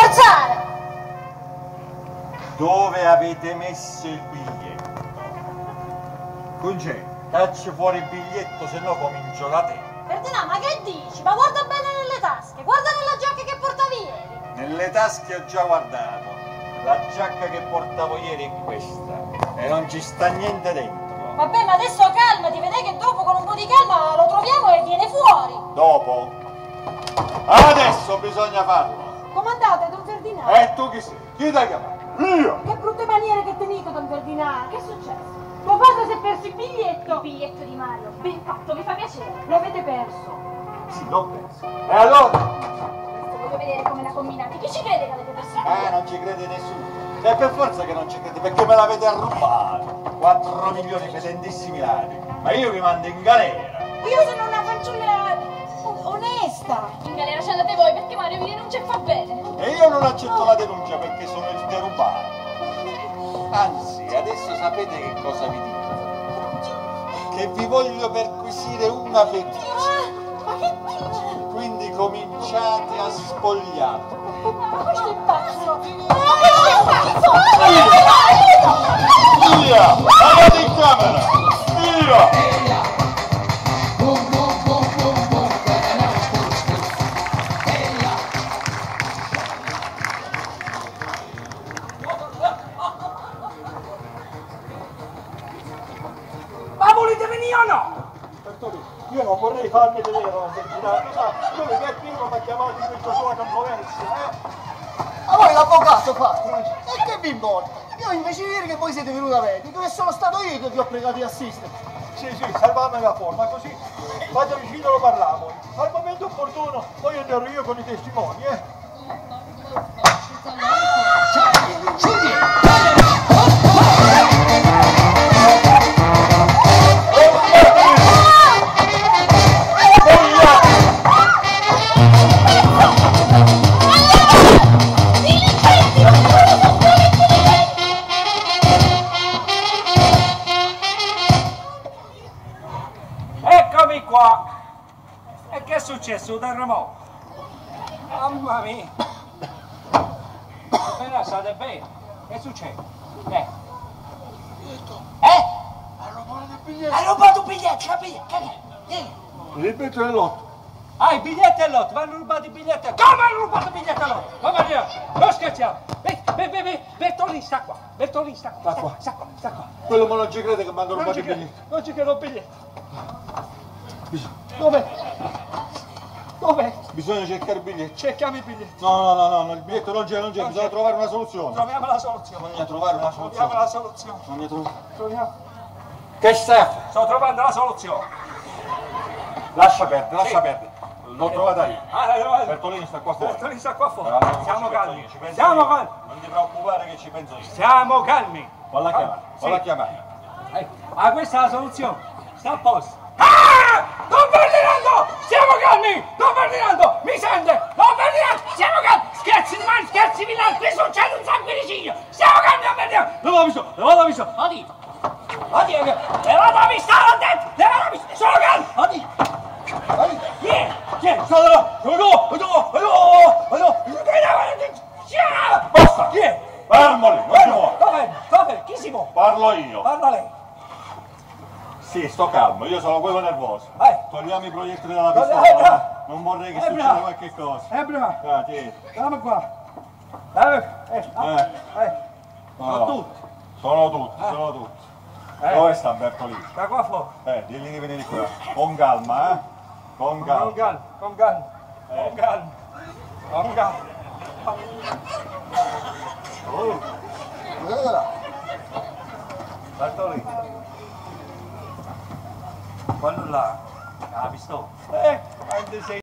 scherzare! Dove avete messo il biglietto? Concè, cacci fuori il biglietto, se no comincio da te. Ferdinando, ma che dici? Ma guarda bene nelle tasche, guarda nella giacca che portavi ieri. Nelle tasche ho già guardato. La giacca che portavo ieri è questa. E non ci sta niente dentro. Vabbè, ma adesso calmati, vedi che dopo con un po' di calma lo troviamo e viene fuori. Dopo? Adesso bisogna farlo. Comandate, don Ferdinando. E tu chi sei? Chi ti ha chiamato? Io! Che brutte maniere che tenete, don Ferdinando. Che è successo? Tuo padre si è perso il biglietto. Il biglietto di Mario. Ben fatto, mi fa piacere. L'avete perso. Sì, l'ho perso. E allora? Voglio vedere come la combinate. Chi ci crede che avete perso il biglietto? Non ci crede nessuno. E per forza che non ci crede, perché me l'avete rubato. 4 milioni pesantissimi lati. Ma io vi mando in galera. Io sono una fanciulla onesta. In galera ci andate voi perché Mario vi denuncia e fa bene. E io non accetto la denuncia perché sono il derubato. Anzi, adesso sapete che cosa vi dico? Che vi voglio perquisire una felice. Ma che dici? Quindi cominciate a spogliarvi. Ma questo è pazzo! Via! Andate in camera! Via! Ma volete venire o no? Io non vorrei farmi vedere una settimana. Dove che primo mi ha chiamato in questa sua controversia, Ma voi l'avvocato fate? E che vi importa? Io invece di dire che voi siete venuti a vedere, dove sono stato io che vi ho pregato di assistere. Sì, salvarmi la forma, così vado vicino lo parliamo. Al momento opportuno, poi andrò io con i testimoni, Eccomi qua! E che è successo? Un terremoto? Mamma mia! Appena state bene? Che succede? Hanno rubato il biglietto. Hai rubato un biglietto, capito? Il biglietto dell'otto. Ah, i biglietti all'otto, mi hanno rubato i biglietti. Come hanno rubato i biglietti all'otto? Come andiamo? Non scherziamo! Bertolini sta qua, Bertolini sta qua. Quello ma non ci crede che mi hanno rubato il biglietto. Non ci credo il biglietto. Dov'è? Dov'è? Bisogna cercare il biglietto. Cerchiamo il biglietto. No, il biglietto non c'è, bisogna trovare una soluzione. Troviamo la soluzione. Bisogna trovare una Troviamo soluzione. la soluzione. Bisogna trovare... Troviamo. Che stai a fare? Sto trovando la soluzione. Lascia perdere. L'ho trovata io. l'hai trovata? Bertolini sta qua fuori. Bertolini sta qua fuori. Allora, Siamo ci calmi. penso io, ci penso Siamo io. calmi. Non ti preoccupare che ci penso io. Siamo calmi. Valla a chiamare, Sì. valla a chiamare. Ah, questa è la soluzione. Sta a posto. Don Ferdinando! Siamo calmi! Don Ferdinando! Mi sente? Don Ferdinando! Siamo calmi! Scherzi di mano, scherzi villani! Qui succede un sanguinicidio! Siamo calmi, Don Ferdinando! Levate la vista! Oddio! Levate la vista, l'ho detto! Levate la vista! Sono calmi! Oddio! Chi è? Sono là! Basta! Chi è? Fermo lì, non si muove. Dov'è? Chi si muove? Parlo io. Parla lei. Sì, sto calmo, io sono quello nervoso. Togliamo i proiettili dalla bravo. pistola. Non vorrei che succeda bravo. qualche cosa. Bravo. Tieni. Dammi qua. No, sono tutti. Dove sta Bertolini? Da qua fuori. Digli di venire qua. Con calma, Con calma. Con calma. Bertolini. Quello là. La pistola. Quando sei